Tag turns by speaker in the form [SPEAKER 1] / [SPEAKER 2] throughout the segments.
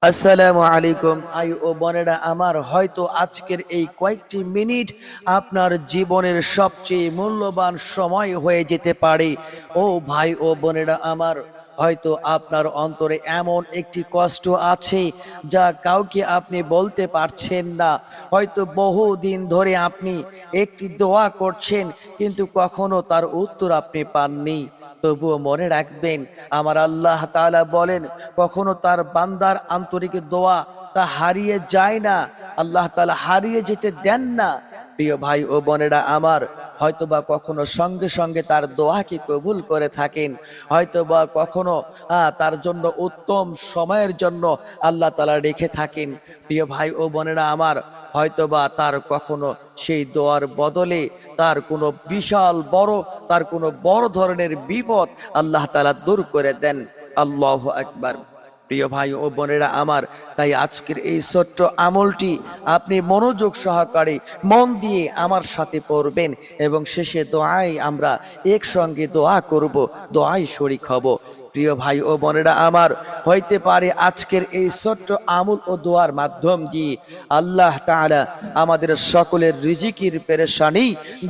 [SPEAKER 1] আসসালামু আলাইকুম। I O বোনেরা আমার, হয়তো আজকের এই কয়েকটি মিনিট আপনার জীবনের সবচেয়ে মূল্যবান সময় হয়ে যেতে পারে। ও ভাই ও বোনেরা আমার, হয়তো আপনার অন্তরে এমন একটি কষ্ট আছে যা কাউকে আপনি বলতে পারছেন না। হয়তো বহুদিন ধরে আপনি একটি দোয়া করছেন, কিন্তু কখনো তার উত্তর আপনি পাননি। তবুও মনে রাখবেন, আমার আল্লাহ তাআলা বলেন, কখনো তার বান্দার আন্তরিক দোয়া তা হারিয়ে যায় না। আল্লাহ তাআলা হারিয়ে যেতে দেন না। প্রিয় ভাই ও বোনেরা আমার, হয়তোবা কখনো সঙ্গে সঙ্গে তার দোয়াকে কবুল করে থাকেন, হয়তোবা কখনো তার জন্য উত্তম সময়ের জন্য আল্লাহ তাআলা রেখে থাকেন। প্রিয় ভাই ও বোনেরা আমার, হয়তোবা তার কখনো সেই দোয়ার বদলে তার কোনো বিশাল বড়, তার কোনো বড় ধরনের বিপদ আল্লাহ তাআলা দূর করে দেন। আল্লাহু আকবার। প্রিয় ভাই ও বোনেরা আমার, তাই আজকের এই ছোট্ট আমলটি আপনি মনোযোগ সহকারে মন দিয়ে আমার সাথে পড়বেন এবং শেষে দোয়ায় আমরা একসঙ্গে দোয়া করব, দোয়ায় শরীক হব। প্রিয় ভাই ও বোনেরা আমার, হইতে পারে আজকের এই ছোট্ট আমল ও দোয়ার মাধ্যম দিয়ে আল্লাহ তাআলা আমাদের সকলের রিজিকের পেরেশানি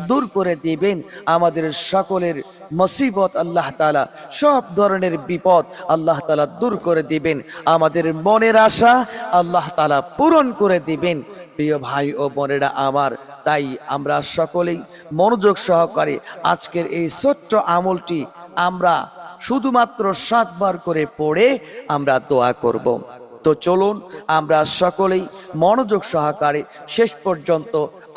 [SPEAKER 1] দূর করে দিবেন। আমাদের সকলের মুসিবত আল্লাহ তাআলা, সব ধরনের বিপদ আল্লাহ তাআলা দূর করে দিবেন। আমাদের মনের আশা আল্লাহ তাআলা পূরণ করে দিবেন। প্রিয় ভাই ও বোনেরা আমার, তাই আমরা সকলেই মনোযোগ সহকারে আজকের এই ছোট্ট আমলটি আমরা শুধুমাত্র 7 বার করে পড়ে আমরা দোয়া করব। তো চলুন আমরা সকলেই মনোযোগ সহকারে শেষ পর্যন্ত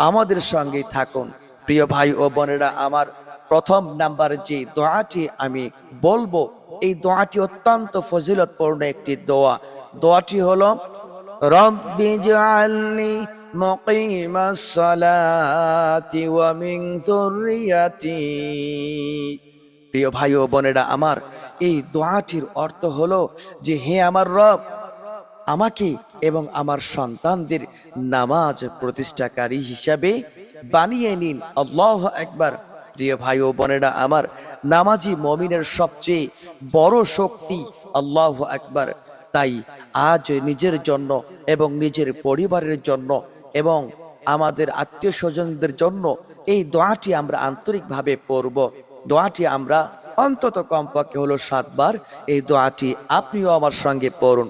[SPEAKER 1] আমাদের সঙ্গেই থাকুন। প্রিয় ভাই ও বোনেরা আমার, প্রথম নাম্বার যে দোয়াটি আমি বলবো, এই দোয়াটি অত্যন্ত ফজিলতপূর্ণ একটি দোয়া। দোয়াটি হলো, রব্বি জাআলনি মুকিমাস সালাতি ওয়া মিন যুররিয়াতি। প্রিয় ভাই ও বোনেরা আমার, এই দোয়াটির অর্থ হলো যে, হে আমার রব, আমাকে এবং আমার সন্তানদের নামাজ প্রতিষ্ঠাকারী হিসাবে বানিয়ে নিন। আল্লাহু আকবার। প্রিয় ভাই ও বোনেরা আমার, নামাজি মুমিনের সবচেয়ে বড় শক্তি। আল্লাহু আকবার। তাই আজ নিজের জন্য এবং নিজের পরিবারের জন্য এবং আমাদের আত্মীয় স্বজনদের জন্য এই দোয়াটি আমরা আন্তরিকভাবে পড়ব। দোয়াটি আমরা অন্তত কমপক্ষে হলো 7 বার এই দোয়াটি আপনিও আমার সঙ্গে পড়ুন।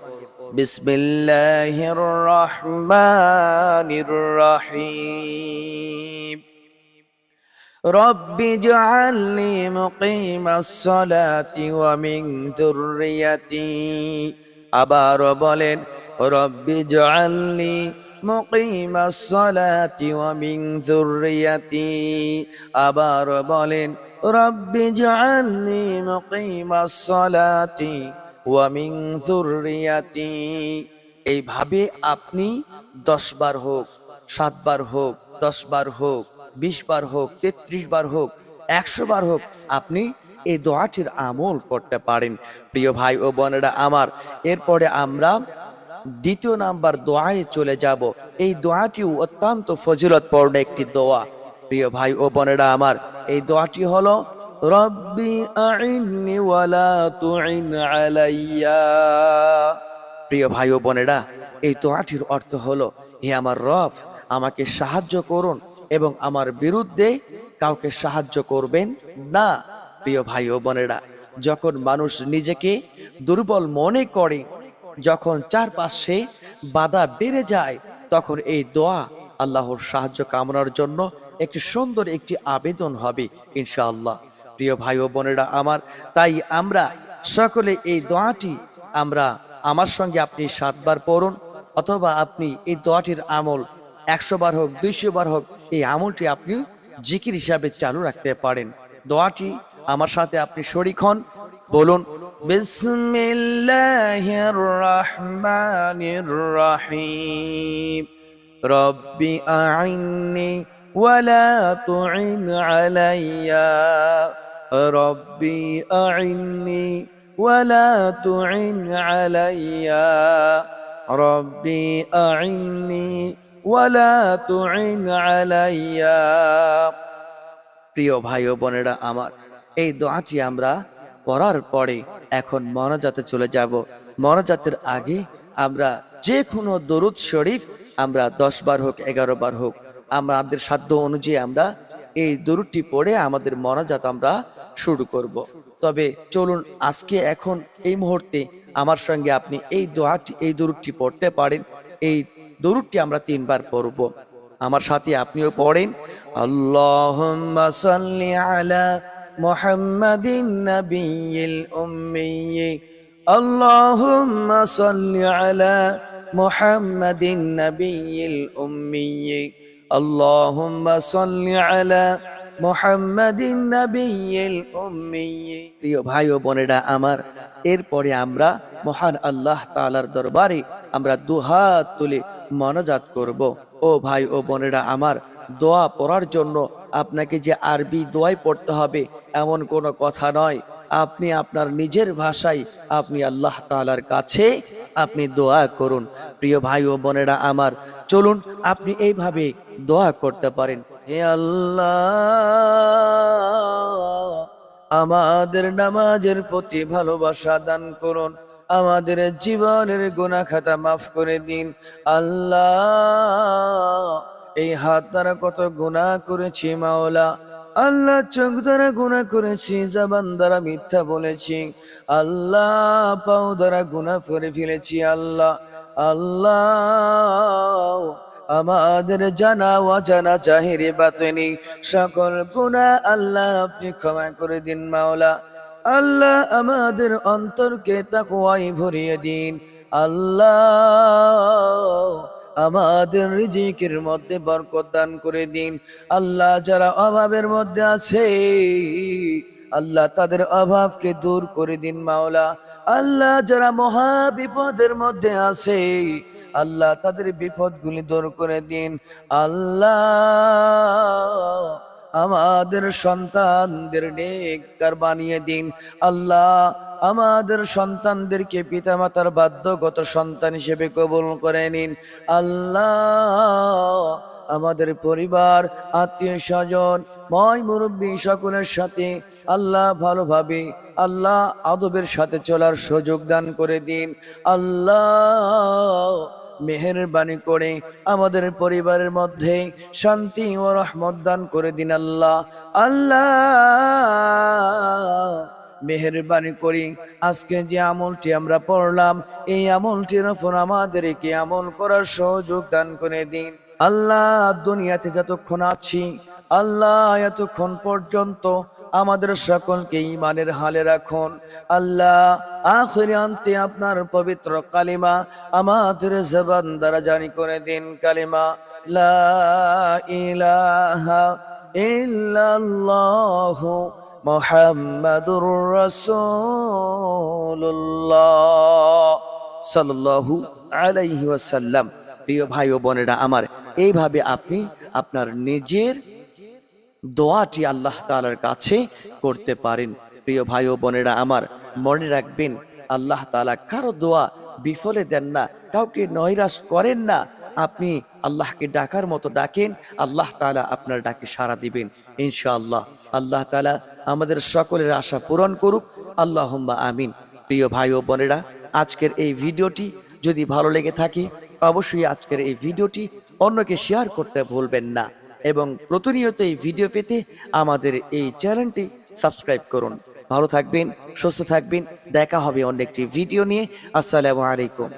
[SPEAKER 1] বিসমিল্লাহির রহমানির রহিম। রব্বি জাআলনি মুকিমাস সালাতি ওয়া মিন যুররিয়াতি। আবার বলেন, রব্বি জাআলনি মুকিমাস সালাতি ওয়া মিন যুররিয়াতি। আবার বলেন, রব্বি জাআলনি মুকিমাস সালাতি ওয়া মিন যুররিয়াতি। এইভাবে আপনি 10 বার হোক, 7 বার হোক, 10 বার হোক, 20 বার হোক, 33 বার হোক, 100 বার হোক, আপনি এই দোয়াটির আমল করতে পারেন। প্রিয় ভাই ও বোনেরা আমার, এরপরে আমরা দ্বিতীয় নাম্বার দোয়ায় চলে যাব। এই দোয়াটিও অত্যন্ত ফজিলতপূর্ণ একটি দোয়া। প্রিয় ভাই ও বোনেরা আমার, এই দোয়াটি হলো, রব্বি আইন্নি ওয়ালা তুইন আলাইয়া। প্রিয় ভাই ও বোনেরা, এই দোয়াটির অর্থ হলো, হে আমার রব, আমাকে সাহায্য করুন এবং আমার বিরুদ্ধে কাউকে সাহায্য করবেন না। প্রিয় ভাই ও বোনেরা, যখন মানুষ নিজেকে দুর্বল মনে করে, যখন চারপাশে বাধা বেড়ে যায়, তখন এই দোয়া আল্লাহর সাহায্য কামনার জন্য একটি সুন্দর একটি আবেদন হবে ইনশাআল্লাহ। প্রিয় ভাই ও বোনেরা আমার, তাই আমরা সকলে এই দোয়াটি আমরা আমার সঙ্গে আপনি 7 বার পড়ুন, অথবা আপনি এই দোয়াটির আমল 100 বার হোক, 200 বার হোক, এই আমলটি আপনি জিকির হিসাবে চালু রাখতে পারেন। দোয়াটি আমার সাথে আপনি শরীক হন, বলুন, বিসমিল্লাহির রহমানির রহিম। রব্বি আইন্নি ওয়ালা তুইন আলাইয়া। রব্বি আইন্নি ওয়ালা তুইন আলাইয়া। রব্বি আইন্নি ওয়ালা তুইন আলাইয়া। প্রিয় ভাই ও বোনেরা আমার, এই দোয়াটি আমরা পড়ার পরে এখন মোনাজাতে চলে যাব। মোনাজাতের আগে আমরা যে কোনো দরুদ শরীফ আমরা 10 বার হোক 11 বার হোক আমাদের সাধ্য অনুযায়ী আমরা এই দরুদটি পড়ে আমাদের মোনাজাত আমরা শুরু করব। তবে চলুন আজকে এখন এই মুহূর্তে আমার সঙ্গে আপনি এই দোয়াটি এই দরুদটি পড়তে পারেন। এই দরুদটি আমরা 3 বার পড়ব। আমার সাথে আপনিও পড়েন। আল্লাহুম্মা সাল্লি আলা মুহাম্মাদিন নাবিয়্যিল উম্মি। আল্লাহুম্মা সাল্লি আলা মুহাম্মাদিন নাবিয়্যিল উম্মি। আল্লাহুম্মা সাল্লি আলা মুহাম্মাদিন নাবিয়্যিল উম্মি। প্রিয় ভাই ও বোনেরা আমার, এরপরে আমরা মহান আল্লাহ তাআলার দরবারে আমরা দুহাত তুলে মোনাজাত করব। ও ভাই ও বোনেরা আমার, দোয়া পড়ার জন্য আপনাকে যে আরবি দোয়াই পড়তে হবে এমন কোনো কথা নয়। আপনি আপনার নিজের ভাষায় আপনি আল্লাহ তাআলার কাছে আপনি দোয়া করুন। প্রিয় ভাই ও বোনেরা আমার, চলুন আপনি এইভাবে দোয়া করতে পারেন। হে আল্লাহ, আমাদের নামাজের প্রতি ভালোবাসা দান করুন, আমাদের জীবনের গুনাহ খাতা মাফ করে দিন। আল্লাহ, এই হাত দ্বারা কত গুনাহ করেছি মাওলা। আল্লাহ, চোখ দ্বারা গুনাহ করেছি, জবান দ্বারা মিথ্যা বলেছি। আল্লাহ, পাও দ্বারা গুনাহ করে ফেলেছি। আল্লাহ আল্লাহ, আমাদের জানা অজানা জাহিরে বাতিনি সকল গুনাহ আল্লাহ আপনি ক্ষমা করে দিন মাওলা। আল্লাহ, আমাদের অন্তরকে তাকওয়ায় ভরিয়ে দিন। আল্লাহ, আমাদের রিজিকের মধ্যে বরকত দান করে দিন। আল্লাহ, যারা অভাবের মধ্যে আছে আল্লাহ তাদের অভাবকে দূর করে দিন মাওলা। আল্লাহ, যারা মহা বিপদের মধ্যে আছে আল্লাহ তাদের বিপদগুলি দূর করে দিন। আল্লাহ, আমাদের সন্তানদের নেককার বানিয়ে দিন। আল্লাহ, আমাদের সন্তানদেরকে পিতামাতার বাধ্যগত সন্তান হিসেবে কবুল করে নিন। আল্লাহ, আমাদের পরিবার আত্মীয় স্বজন ময় মুরব্বী সকলের সাথে আল্লাহ ভালোভাবে আল্লাহ আদবের সাথে চলার সুযোগ দান করে দিন। আল্লাহ, মেহেরবানি করে আমাদের পরিবারের মধ্যে শান্তি ও রহমত দান করে দিন। আল্লাহ আল্লাহ, মেহেরবানি করি আজকে যে আমলটি আমরা পড়লাম এই আমলটির উপর আমাদেরকে আমল করার সুযোগ দান করে দিন। আল্লাহ, দুনিয়াতে যতক্ষণ আছি আল্লাহ এতক্ষণ পর্যন্ত আমাদের সকলকে ঈমানের হালে রাখুন। আল্লাহ, আখিরি আন্তে আপনার পবিত্র কালিমা আমাদের জবান দ্বারা জারি করে দিন। কালিমা লা ইলাহা ইল্লাল্লাহু মুহাম্মাদুর রাসূলুল্লাহ সাল্লাল্লাহু আলাইহি ওয়াসাল্লাম। প্রিয় ভাই ও বোনেরা আমার, এইভাবে আপনি আপনার নিজের দোয়াটি আল্লাহ তাআলার কাছে করতে পারেন। প্রিয় ভাই ও বোনেরা আমার, মনে রাখবেন আল্লাহ তাআলা কারো দোয়া বিফলে দেন না, কাউকে নৈরাশ করেন না। আপনি আল্লাহকে ডাকার মতো ডাকেন, আল্লাহ তাআলা আপনার ডাকে সাড়া দিবেন ইনশাআল্লাহ। আল্লাহ তাআলা আমাদের সকলের আশা পূরণ করুক, আল্লাহুম্মা আমিন। প্রিয় ভাই ও বোনেরা, আজকের এই ভিডিওটি যদি ভালো লেগে থাকে অবশ্যই আজকের এই ভিডিওটি অন্যকে শেয়ার করতে ভুলবেন না এবং প্রতিনিয়ত এই ভিডিও পেতে আমাদের এই চ্যানেলটি সাবস্ক্রাইব করুন। ভালো থাকবেন, সুস্থ থাকবেন, দেখা হবে অন্য একটি ভিডিও নিয়ে। আসসালামু আলাইকুম।